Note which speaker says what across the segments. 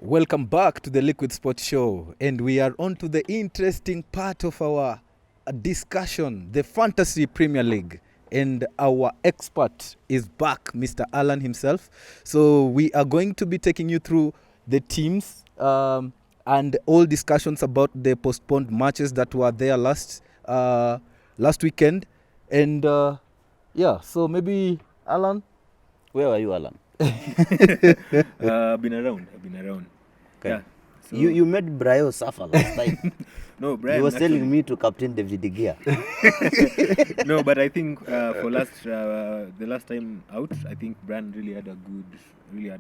Speaker 1: Welcome back to the Liquid Sports Show, and we are on to the interesting part of our discussion, the Fantasy Premier League. And our expert is back, Mr. Alan himself. So we are going to be taking you through the teams and all discussions about the postponed matches that were there last weekend. And so maybe Alan.
Speaker 2: Where are you, Alan?
Speaker 3: I've been around.
Speaker 2: Okay.
Speaker 3: Yeah. So
Speaker 2: You made Brayo suffer last time.
Speaker 3: no, Brian.
Speaker 2: You was telling
Speaker 3: actually-
Speaker 2: me to captain David De Gea.
Speaker 3: No, but I think for the last time out, I think Brian really had a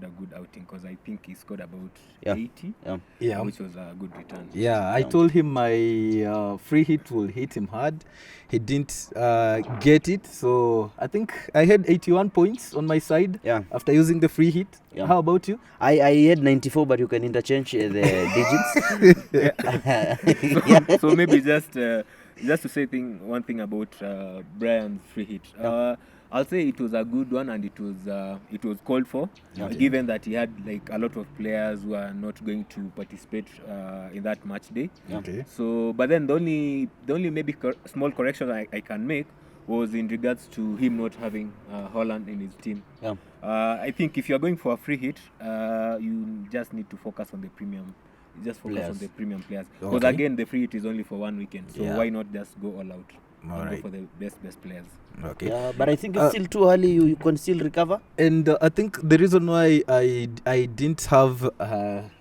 Speaker 3: good outing because I think he scored about 80,
Speaker 1: Yeah.
Speaker 3: which was a good return.
Speaker 1: Yeah, I told him my free hit will hit him hard. He didn't get it, so I think I had 81 points on my side after using the free hit.
Speaker 2: Yeah.
Speaker 1: How about you?
Speaker 2: I had 94, but you can interchange the digits.
Speaker 3: So maybe just to say one thing about Brian's free hit. I'll say it was a good one, and it was called for, given that he had like a lot of players who are not going to participate in that match day.
Speaker 1: Okay.
Speaker 3: So, but then the only maybe small correction I can make was in regards to him not having Holland in his team.
Speaker 2: Yeah.
Speaker 3: I think if you're going for a free hit, you just need to focus on the premium. Just focus
Speaker 2: Players.
Speaker 3: on the premium players. Because
Speaker 1: Okay.
Speaker 3: again, the free hit is only for 1 weekend. So why not just go all out?
Speaker 1: All
Speaker 3: and
Speaker 1: right.
Speaker 3: go for the best players.
Speaker 1: Okay.
Speaker 2: Yeah, but I think it's still too early. You can still recover.
Speaker 1: And I think the reason why I didn't have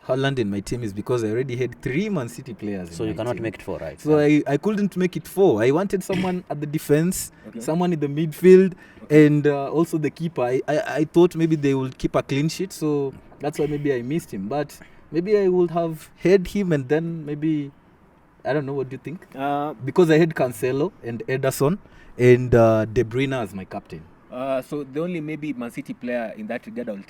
Speaker 1: Holland in my team is because I already had 3 Man City players.
Speaker 2: So
Speaker 1: in
Speaker 2: you
Speaker 1: my
Speaker 2: cannot
Speaker 1: team.
Speaker 2: make it 4, right?
Speaker 1: So I couldn't make it 4. I wanted someone at the defense,
Speaker 3: Okay.
Speaker 1: someone in the midfield, and also the keeper. I thought maybe they would keep a clean sheet, so that's why maybe I missed him. But maybe I would have had him, and then maybe, I don't know, what do you think? Because I had Cancelo and Ederson and De Bruyne as my captain.
Speaker 3: So the only maybe Man City player in that regard I will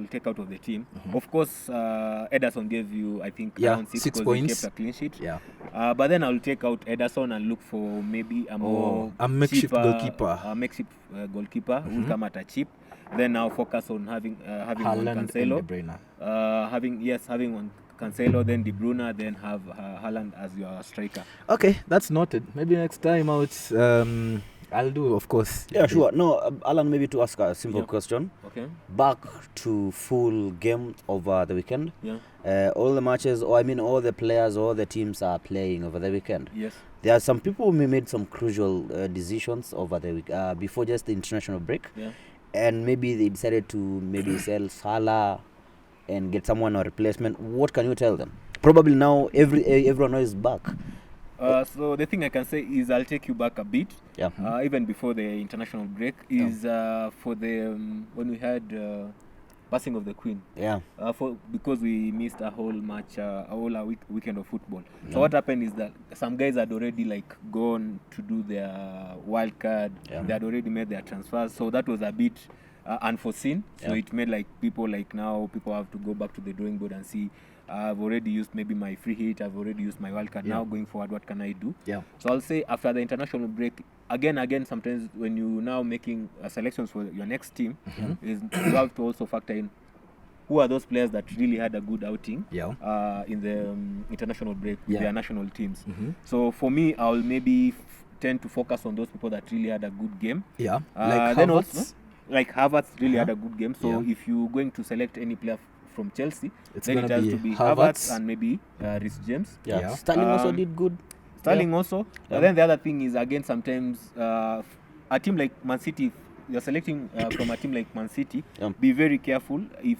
Speaker 3: take out of the team. Of course, Ederson gave you, I think, around 6
Speaker 1: 6
Speaker 3: because
Speaker 1: points.
Speaker 3: he kept a clean sheet.
Speaker 1: Yeah.
Speaker 3: But then I will take out Ederson and look for maybe a more
Speaker 1: a makeshift
Speaker 3: cheaper,
Speaker 1: goalkeeper.
Speaker 3: A makeshift goalkeeper who will come at a cheap. Then I'll focus on having one
Speaker 1: Haaland and
Speaker 3: Cancelo.
Speaker 1: De Bruyne.
Speaker 3: Having one Cancelo, then De Bruyne, then have Haaland as your striker.
Speaker 1: Okay, that's noted. Maybe next time out, I'll do, of course.
Speaker 2: Yeah, sure. No, Alan, maybe to ask a simple question.
Speaker 3: Okay.
Speaker 2: Back to full game over the weekend.
Speaker 3: Yeah.
Speaker 2: All the matches, or I mean all the players, all the teams are playing over the weekend.
Speaker 3: Yes.
Speaker 2: There are some people who made some crucial decisions over the week before just the international break.
Speaker 3: Yeah.
Speaker 2: And maybe they decided to maybe sell Salah and get someone a replacement. What can you tell them? Probably now everyone is back.
Speaker 3: So the thing I can say is I'll take you back a bit.
Speaker 2: Yeah.
Speaker 3: Even before the international break is for the when we had passing of the Queen.
Speaker 2: Yeah.
Speaker 3: Because we missed a whole match, weekend of football. So what happened is that some guys had already like gone to do their wild card.
Speaker 2: Yeah.
Speaker 3: They had already made their transfers. So that was a bit unforeseen. So it made like people have to go back to the drawing board and see. I've already used maybe my free hit. I've already used my wild card. Now going forward, what can I do?
Speaker 1: Yeah.
Speaker 3: So I'll say after the international break, again, sometimes when you now making selections for your next team, is you have to also factor in who are those players that really had a good outing in the international break with their national teams. So for me, I'll maybe tend to focus on those people that really had a good game.
Speaker 1: Yeah.
Speaker 3: Like Havertz really had a good game. So if you're going to select any player from Chelsea, then it has to be Havertz and maybe Reece James.
Speaker 2: Yeah. Sterling also did good.
Speaker 3: Sterling also. But then the other thing is, again, sometimes a team like Man City, you're selecting from a team like Man City, be very careful if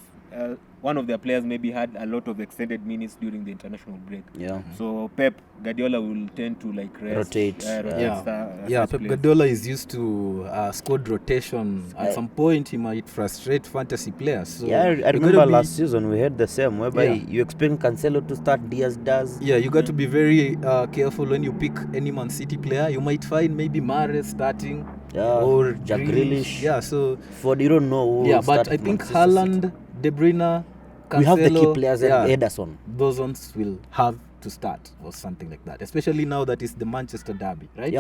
Speaker 3: one of their players maybe had a lot of extended minutes during the international break.
Speaker 2: Yeah.
Speaker 3: So Pep Guardiola will tend to like
Speaker 2: Rotate.
Speaker 1: Pep Guardiola is used to squad rotation. At some point, he might frustrate fantasy players. So
Speaker 2: I remember last season we had the same, whereby you expect Cancelo to start, Diaz does.
Speaker 1: Yeah, you got to be very careful when you pick any Man City player. You might find maybe Mahrez starting or
Speaker 2: Jack Grealish.
Speaker 1: Yeah, so
Speaker 2: For you don't know who
Speaker 1: but I think Haaland, De Bruyne, Cancelo,
Speaker 2: we have the key players and Ederson.
Speaker 1: Those ones will have to start or something like that, especially now that it's the Manchester derby, right?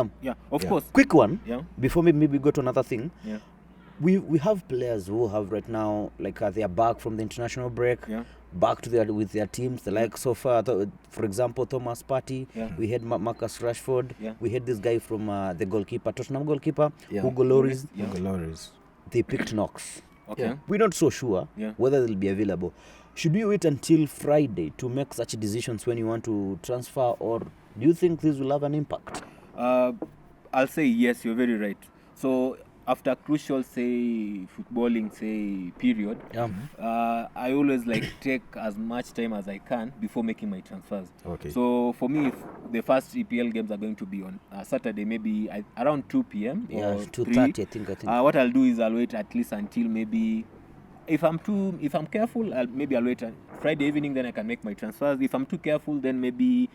Speaker 3: Of course.
Speaker 2: Quick one
Speaker 3: Yeah.
Speaker 2: before maybe we go to another thing. we have players who have right now, like they are back from the international break, back to with their teams. The likes of, for example, Thomas Partey. We had Marcus Rashford. We had this guy from the goalkeeper, Tottenham goalkeeper, Hugo Lloris. They picked Knox.
Speaker 3: Okay.
Speaker 2: We're not so sure whether they'll be available. Should we wait until Friday to make such decisions when you want to transfer, or do you think this will have an impact?
Speaker 3: I'll say yes, you're very right. So after crucial, say, footballing, say, period, I always take as much time as I can before making my transfers.
Speaker 1: Okay.
Speaker 3: So for me, if the first EPL games are going to be on Saturday, maybe around 2 p.m. or
Speaker 2: 2:30, I think.
Speaker 3: What I'll do is I'll wait at least until maybe, if I'm careful, I'll wait Friday evening, then I can make my transfers. If I'm too careful, then maybe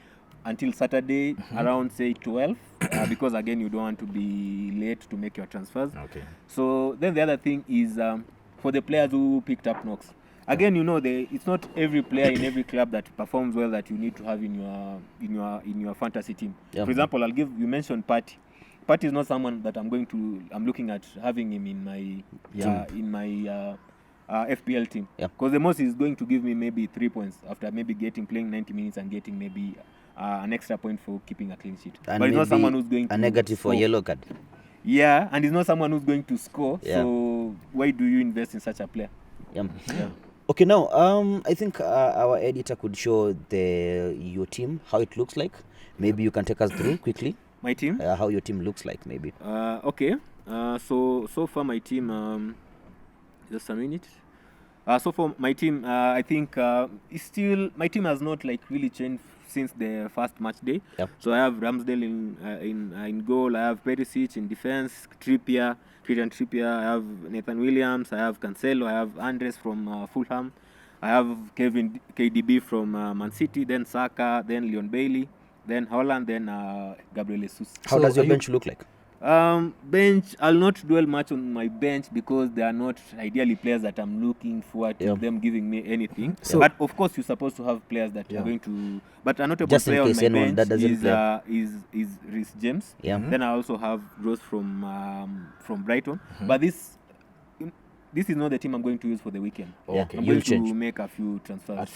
Speaker 3: until Saturday around say 12, because again you don't want to be late to make your transfers.
Speaker 1: Okay.
Speaker 3: So then the other thing is for the players who picked up Knox. Again, it's not every player in every club that performs well that you need to have in your fantasy team. For example, you mentioned Partey. Partey is not someone that I'm looking at having him in my FPL team, because the most is going to give me maybe 3 points after maybe playing 90 minutes and getting maybe an extra point for keeping a clean sheet.
Speaker 2: And
Speaker 3: but it's not someone who's going to
Speaker 2: negative
Speaker 3: score.
Speaker 2: For yellow card.
Speaker 3: Yeah, and it's not someone who's going to score. So why do you invest in such a player?
Speaker 2: Okay, now I think our editor could show your team, how it looks like. Maybe you can take us through quickly.
Speaker 3: My team?
Speaker 2: How your team looks like, maybe.
Speaker 3: Okay. So far my team, just a minute. So for my team, I think my team has not really changed since the first match day. So I have Ramsdale in goal. I have Perisic in defense. Trippier. I have Nathan Williams. I have Cancelo. I have Andres from Fulham. I have KDB from Man City. Then Saka. Then Leon Bailey. Then Holland. Then Gabriel Jesus.
Speaker 2: How does your bench look like?
Speaker 3: Bench, I'll not dwell much on my bench because they are not ideally players that I'm looking forward to them giving me anything. But of course, you're supposed to have players that are going to. But a notable player on my bench is Reece James. Then I also have Rose from Brighton. But this is not the team I'm going to use for the weekend.
Speaker 1: Okay.
Speaker 3: I'm going to make a few transfers.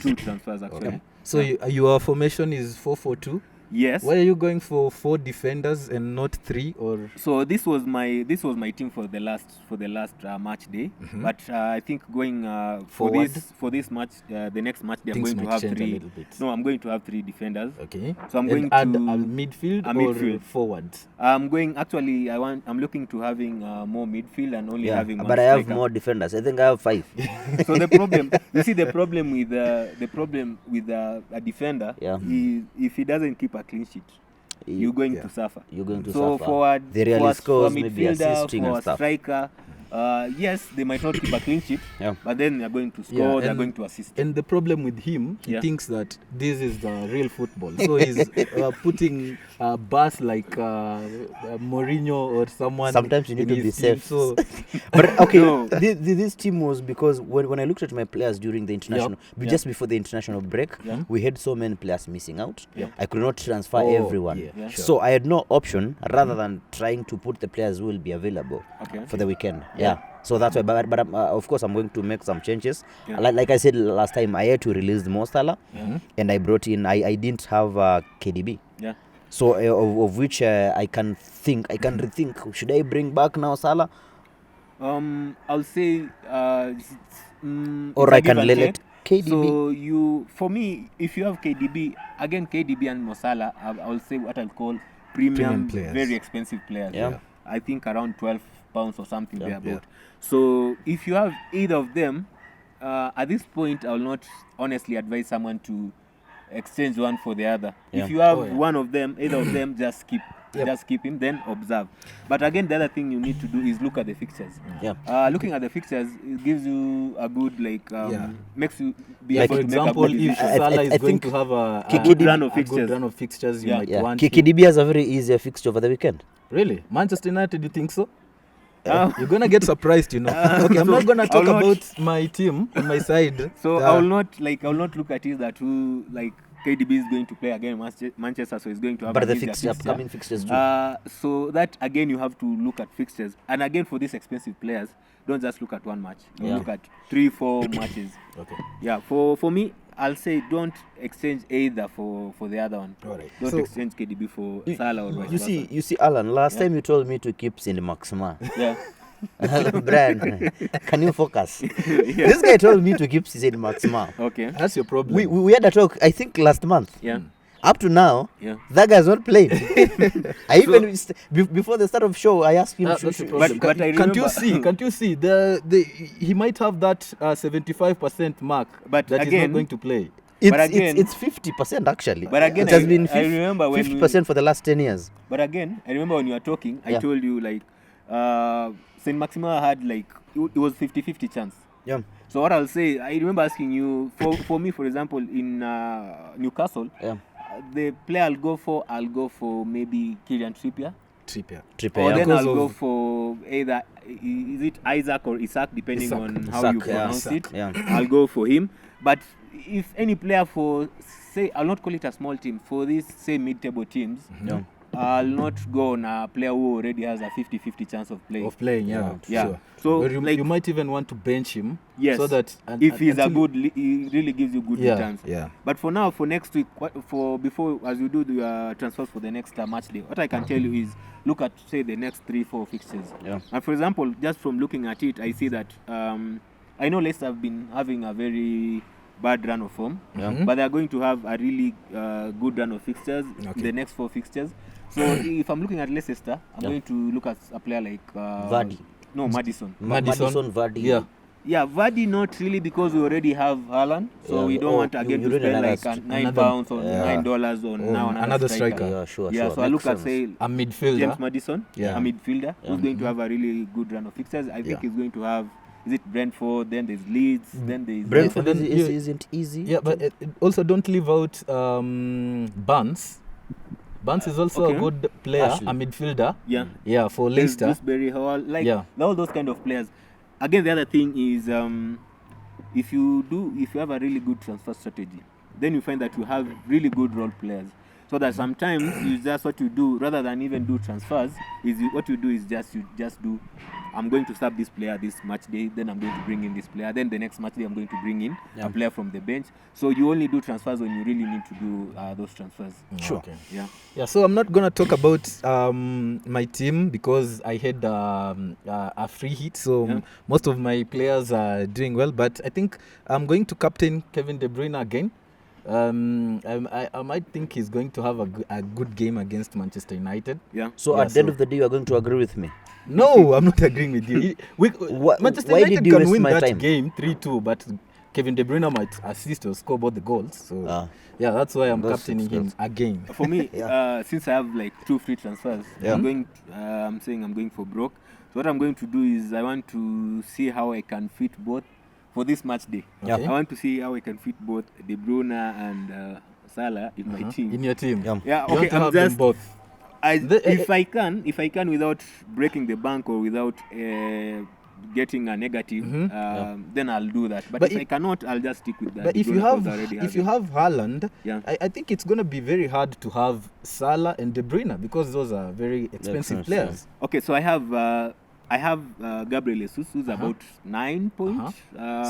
Speaker 3: Two transfers actually.
Speaker 1: Okay. So your formation is 4-4-2.
Speaker 3: Yes.
Speaker 1: Why are you going for 4 defenders and not 3? Or
Speaker 3: so this was my team for the last match day. But I think going for this match, the next match day, I'm going to have 3. No, I'm going to have 3 defenders.
Speaker 1: Okay.
Speaker 3: So I'm going
Speaker 1: add
Speaker 3: to
Speaker 1: a midfield or forwards.
Speaker 3: I'm looking to having more midfield and only having one
Speaker 2: but
Speaker 3: striker.
Speaker 2: I have more defenders. I think I have 5.
Speaker 3: So the problem with a defender is if he doesn't keep a clean sheet, you're going to suffer. So forward,
Speaker 2: they really scores,
Speaker 3: for
Speaker 2: maybe assisting
Speaker 3: for
Speaker 2: and
Speaker 3: a
Speaker 2: stuff.
Speaker 3: striker, yes, they might not keep a clean sheet, but then they're going to score, they're going to assist.
Speaker 1: And the problem with him, he thinks that this is the real football. So he's putting a bus like Mourinho or someone.
Speaker 2: Sometimes you need to be safe.
Speaker 1: So
Speaker 2: but okay, this team was because when I looked at my players during the international, just before the international break, we had so many players missing out. I could not transfer everyone. So I had no option rather than trying to put the players who will be available for the weekend. So that's why, but of course I'm going to make some changes. Like I said last time, I had to release Mo Salah, and I brought in. I didn't have KDB. So of which I can rethink. Should I bring back now Salah?
Speaker 3: I'll say
Speaker 2: or I can let KDB.
Speaker 3: So for me, if you have KDB and Mo Salah, I'll say what I'll call premium players, very expensive players. I think around £12 or something thereabout. So if you have either of them, at this point I will not honestly advise someone to exchange one for the other. If you have one of them, either of them, just keep him, then observe. But again, the other thing you need to do is look at the fixtures. Looking at the fixtures, it gives you a good makes you be able
Speaker 1: for
Speaker 3: to
Speaker 1: example,
Speaker 3: make a good
Speaker 1: if
Speaker 3: decision.
Speaker 1: Salah is going to have a
Speaker 3: good run of
Speaker 1: fixtures, you might want
Speaker 2: KDB has a very easy fixture over the weekend.
Speaker 1: Really? Manchester United, you think so? You're gonna get surprised, Okay, I'm not gonna talk about my team on my side.
Speaker 3: So I will not look at it that KDB is going to play again Manchester, so he's going to have
Speaker 2: But
Speaker 3: an
Speaker 2: the
Speaker 3: easier
Speaker 2: upcoming fixtures too.
Speaker 3: so that again you have to look at fixtures, and again for these expensive players, don't just look at one match. You look at 3-4 matches.
Speaker 1: Okay.
Speaker 3: Yeah. For me, I'll say don't exchange either for the other one.
Speaker 1: All right.
Speaker 3: Don't
Speaker 1: So-
Speaker 3: exchange KDB for Salah or vice
Speaker 2: You
Speaker 3: versa.
Speaker 2: see, Alan. Last time you told me to keep Saint Maximin.
Speaker 3: Yeah.
Speaker 2: Brian, can you focus? This guy told me to keep Saint Maximin.
Speaker 3: Okay.
Speaker 1: That's your problem.
Speaker 2: We had a talk, I think, last month.
Speaker 3: Yeah.
Speaker 2: Up to now,
Speaker 3: Yeah.
Speaker 2: that guy's not playing. I even before the start of show, I asked him.
Speaker 1: That's the problem.
Speaker 3: but I
Speaker 1: Can't you
Speaker 3: remember-
Speaker 1: see? Can't you see? He might have that 75% mark,
Speaker 3: But
Speaker 1: that he's
Speaker 3: again-
Speaker 1: not going to play.
Speaker 3: But again-
Speaker 2: It's 50% actually.
Speaker 3: But again,
Speaker 2: it has
Speaker 3: I-
Speaker 2: been
Speaker 3: I remember when
Speaker 2: 50% for the last 10 years.
Speaker 3: But again, I remember when you were talking, I
Speaker 2: Yeah.
Speaker 3: told you like Saint Maximin had like it was 50-50 chance.
Speaker 2: Yeah.
Speaker 3: So what I'll say, I remember asking you for me, for example, in Newcastle,
Speaker 2: Yeah.
Speaker 3: the player I'll go for maybe Kylian Trippier,
Speaker 1: Trippier.
Speaker 3: or then
Speaker 1: Because
Speaker 3: I'll go
Speaker 1: of-
Speaker 3: for either is it Isaac or Isaac, depending
Speaker 1: Isaac.
Speaker 3: on how
Speaker 2: Isaac,
Speaker 3: you
Speaker 2: yeah.
Speaker 3: pronounce
Speaker 1: Isaac,
Speaker 3: it.
Speaker 2: yeah.
Speaker 3: I'll go for him. But if any player for, say, I'll not call it a small team, for these, say, mid-table teams,
Speaker 2: Yeah.
Speaker 3: I'll not go on a player who already has a 50-50 chance of playing.
Speaker 1: Of playing, yeah.
Speaker 3: Yeah.
Speaker 1: Sure.
Speaker 3: So,
Speaker 1: But you,
Speaker 3: like-
Speaker 1: you might even want to bench him.
Speaker 3: Yes.
Speaker 1: So that
Speaker 3: If he's a
Speaker 1: until-
Speaker 3: good, he really gives you good
Speaker 1: Yeah,
Speaker 3: returns.
Speaker 1: yeah.
Speaker 3: But for now, for next week, before as you do the transfers for the next match day, what I can tell you is look at, say, the next 3-4 fixtures.
Speaker 2: Yeah.
Speaker 3: And for example, just from looking at it, I see that I know Leicester have been having a very bad run of form, but they are going to have a really good run of fixtures
Speaker 1: Okay.
Speaker 3: the next 4 fixtures. So if I'm looking at Leicester, I'm going to look at a player like
Speaker 2: Vardy.
Speaker 3: No, Madison.
Speaker 2: Madison, Vardy.
Speaker 1: Yeah.
Speaker 3: Yeah, Vardy not really, because we already have Haaland, so
Speaker 2: Yeah,
Speaker 3: we don't want again
Speaker 2: you
Speaker 3: to
Speaker 2: really
Speaker 3: spend
Speaker 2: like
Speaker 3: like
Speaker 2: us-
Speaker 3: £9 or
Speaker 2: Yeah.
Speaker 3: $9 on
Speaker 1: Oh,
Speaker 3: now
Speaker 1: another striker.
Speaker 2: Yeah, sure.
Speaker 3: Yeah, so I
Speaker 2: Makes
Speaker 3: look at,
Speaker 2: sense.
Speaker 3: say,
Speaker 1: A midfielder.
Speaker 3: James Madison,
Speaker 1: Yeah.
Speaker 3: a midfielder, who's going to have a really good run of fixtures. I think
Speaker 1: Yeah.
Speaker 3: he's going to have, is it Brentford, then there's Leeds, then there's...
Speaker 2: Brentford
Speaker 1: And then
Speaker 2: isn't easy.
Speaker 1: Yeah, but also don't leave out Barnes. Barnes is also
Speaker 3: Okay.
Speaker 1: a good player,
Speaker 2: Ashley.
Speaker 1: a midfielder.
Speaker 3: Yeah.
Speaker 1: Yeah, for
Speaker 3: There's
Speaker 1: Leicester.
Speaker 3: Gooseberry Hall, like
Speaker 1: Yeah.
Speaker 3: all those kind of players. Again, the other thing is if you have a really good transfer strategy, then you find that you have really good role players. So that sometimes you just what you do rather than even do transfers is what you do is you just do. I'm going to sub this player this match day, then I'm going to bring in this player, then the next match day I'm going to bring in a player from the bench. So you only do transfers when you really need to do those transfers.
Speaker 1: Sure.
Speaker 2: Okay.
Speaker 3: Yeah.
Speaker 1: Yeah, so I'm not gonna talk about my team because I had a free hit, so
Speaker 3: Yeah.
Speaker 1: most of my players are doing well. But I think I'm going to captain Kevin De Bruyne again. I might think he's going to have a good game against Manchester United.
Speaker 3: Yeah.
Speaker 2: So
Speaker 1: Yeah,
Speaker 2: at the end
Speaker 1: so-
Speaker 2: of the day, you are going to agree with me.
Speaker 1: No, I'm not agreeing with you. Manchester
Speaker 2: why
Speaker 1: United
Speaker 2: did you
Speaker 1: can
Speaker 2: waste
Speaker 1: win
Speaker 2: my
Speaker 1: that
Speaker 2: time?
Speaker 1: game 3-2, but Kevin De Bruyne might assist or score both the goals. So yeah, that's why I'm
Speaker 2: That's
Speaker 1: captaining him again.
Speaker 3: For me,
Speaker 2: Yeah.
Speaker 3: since I have like 2 free transfers,
Speaker 2: Yeah.
Speaker 3: I'm saying I'm going for broke. So what I'm going to do is I want to see how I can fit both for this match day.
Speaker 2: Yeah.
Speaker 3: I want to see how I can fit both De Bruyne and Salah in my team.
Speaker 1: In your team.
Speaker 2: Yeah.
Speaker 3: Yeah,
Speaker 1: You want
Speaker 3: okay.
Speaker 1: to
Speaker 3: I'm
Speaker 1: have them
Speaker 3: just
Speaker 1: both.
Speaker 3: if I can without breaking the bank or without getting a negative, then I'll do that. But if I cannot, I'll just stick with that.
Speaker 1: But if
Speaker 3: De
Speaker 1: you
Speaker 3: Bruyne
Speaker 1: have
Speaker 3: because I already
Speaker 1: if you
Speaker 3: it.
Speaker 1: have Haaland,
Speaker 3: Yeah.
Speaker 1: I think it's gonna be very hard to have Salah and De Bruyne because those are very expensive
Speaker 2: sense,
Speaker 1: players.
Speaker 3: Okay, so I have Gabriel Jesus, who's about 9 points.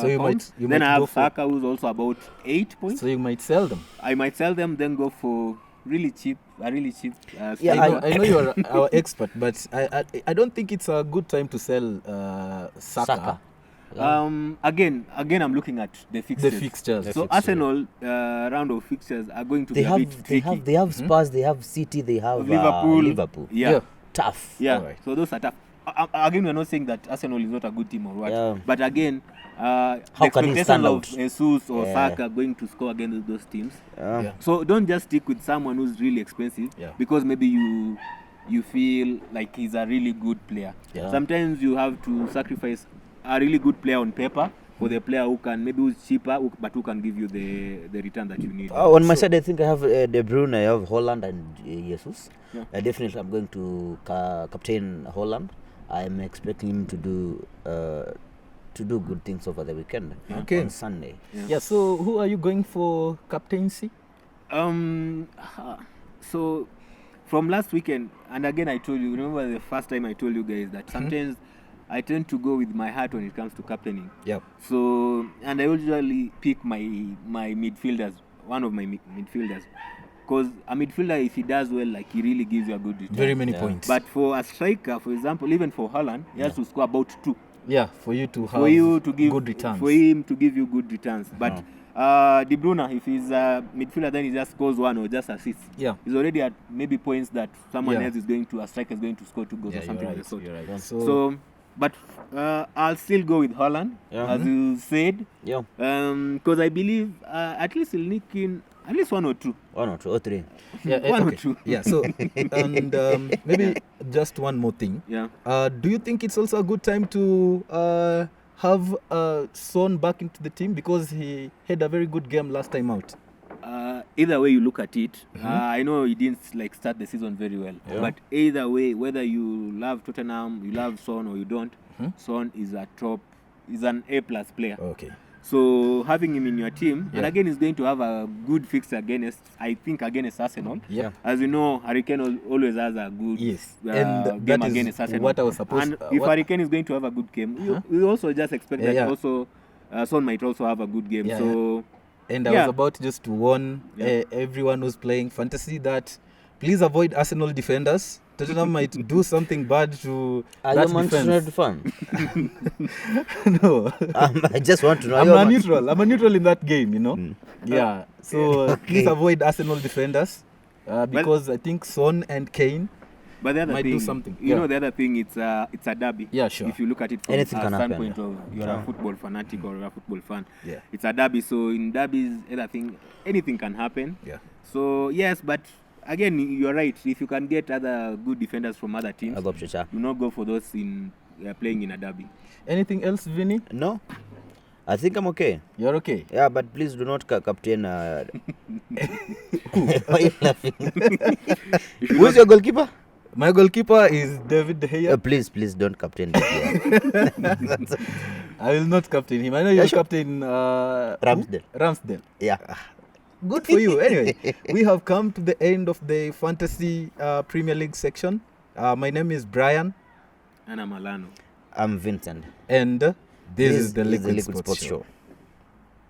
Speaker 1: So you
Speaker 3: pounds.
Speaker 1: might
Speaker 3: Then I
Speaker 1: go
Speaker 3: have
Speaker 1: for-
Speaker 3: Saka, who's also about 8 points.
Speaker 1: So you might sell them.
Speaker 3: I might sell them, then go for a really cheap.
Speaker 2: Yeah,
Speaker 1: I know you're our expert, but I don't think it's a good time to sell Saka.
Speaker 3: Again, I'm looking at the fixtures.
Speaker 1: The fixtures.
Speaker 3: So Arsenal round of fixtures are going to
Speaker 2: They
Speaker 3: be a
Speaker 2: have
Speaker 3: bit tricky.
Speaker 2: they have Spurs, they have City, they have
Speaker 3: Liverpool.
Speaker 2: Liverpool.
Speaker 3: Yeah.
Speaker 2: Tough.
Speaker 3: Yeah,
Speaker 1: Alright.
Speaker 3: so those are tough. Again, we're not saying that Arsenal is not a good team or what.
Speaker 2: Yeah.
Speaker 3: But again, the
Speaker 2: can he
Speaker 3: expectation
Speaker 2: stand
Speaker 3: of
Speaker 2: out?
Speaker 3: Jesus or
Speaker 2: Yeah.
Speaker 3: Saka going to score against those teams.
Speaker 1: Yeah.
Speaker 3: So don't just stick with someone who's really expensive
Speaker 1: Yeah.
Speaker 3: because maybe you feel like he's a really good player.
Speaker 2: Yeah.
Speaker 3: Sometimes you have to sacrifice a really good player on paper for the player who's cheaper but who can give you the return that you need.
Speaker 2: On my side, I think I have De Bruyne, I have Holland and Jesus.
Speaker 3: Yeah.
Speaker 2: Definitely, I'm going to captain Holland. I'm expecting him to do good things over the weekend
Speaker 1: Okay.
Speaker 2: on Sunday.
Speaker 1: Yeah. So who are you going for captaincy?
Speaker 3: So from last weekend, and again I told you, remember the first time I told you guys that sometimes I tend to go with my heart when it comes to captaining.
Speaker 1: Yep.
Speaker 3: So, and I usually pick my midfielders, one of my midfielders. Because a midfielder, if he does well, like he really gives you a good return.
Speaker 1: Very many points.
Speaker 3: But for a striker, for example, even for Haaland, he has to score about 2.
Speaker 1: Yeah, for you to have good returns.
Speaker 3: For him to give you good returns. But De Bruyne, if he's a midfielder, then he just scores 1 or just assists.
Speaker 1: Yeah.
Speaker 3: He's already at maybe points that someone else is going to, a striker is going to score 2 goals or something like that.
Speaker 1: You're right.
Speaker 3: So, but I'll still go with Haaland, as you said.
Speaker 2: Yeah.
Speaker 3: Because I believe at least he'll nick in at least 1 or 2.
Speaker 2: 1 or 2 or 3.
Speaker 1: Yeah,
Speaker 3: 1 or 2.
Speaker 1: Yeah, so, and maybe just one more thing.
Speaker 3: Yeah.
Speaker 1: Do you think it's also a good time to have Son back into the team? Because he had a very good game last time out.
Speaker 3: Either way you look at it, I know he didn't start the season very well.
Speaker 2: Yeah.
Speaker 3: But either way, whether you love Tottenham, you love Son or you don't, Son is is an A+ player.
Speaker 1: Okay.
Speaker 3: So having him in your team, and again he's going to have a good fixture against Arsenal.
Speaker 1: Yeah.
Speaker 3: As you know, Harry Kane always has a good
Speaker 1: and
Speaker 3: game
Speaker 1: that is
Speaker 3: against Arsenal.
Speaker 1: what I was supposed
Speaker 3: and if Harry Kane is going to have a good game, we also just expect that also Son might also have a good game. So.
Speaker 1: And I was about just to warn everyone who's playing fantasy that please avoid Arsenal defenders. Tottenham might do something bad to that defense.
Speaker 2: Fan?
Speaker 1: No.
Speaker 2: I just want to know.
Speaker 1: I'm a neutral in that game, you know. Yeah. So please avoid Arsenal defenders because I think Son and Kane might do something.
Speaker 3: You know, the other thing, it's a derby.
Speaker 1: Yeah, sure.
Speaker 3: If you look at it from
Speaker 2: Anything
Speaker 3: a
Speaker 2: can
Speaker 3: standpoint
Speaker 2: happen.
Speaker 3: of you're a football fanatic or a football fan,
Speaker 1: Yeah.
Speaker 3: it's a derby. So in derbies, anything can happen.
Speaker 1: Yeah.
Speaker 3: So yes, but again, you're right. If you can get other good defenders from other teams, do not go for those in playing in a derby.
Speaker 1: Anything else, Vinny?
Speaker 2: No. I think I'm okay.
Speaker 1: You're okay?
Speaker 2: Yeah, but please do not captain. Why are you laughing? Who's your goalkeeper?
Speaker 1: My goalkeeper is David De Gea.
Speaker 2: Please don't captain De Gea.
Speaker 1: I will not captain him. I know you're captain Ramsdale.
Speaker 2: Yeah.
Speaker 1: Good for you. Anyway, we have come to the end of the Fantasy Premier League section. My name is Brian.
Speaker 3: And I'm Alano.
Speaker 2: I'm Vincent.
Speaker 1: And this is the
Speaker 2: Liquid
Speaker 1: Liquid
Speaker 2: Sports
Speaker 1: Sports
Speaker 2: Show.
Speaker 1: Show.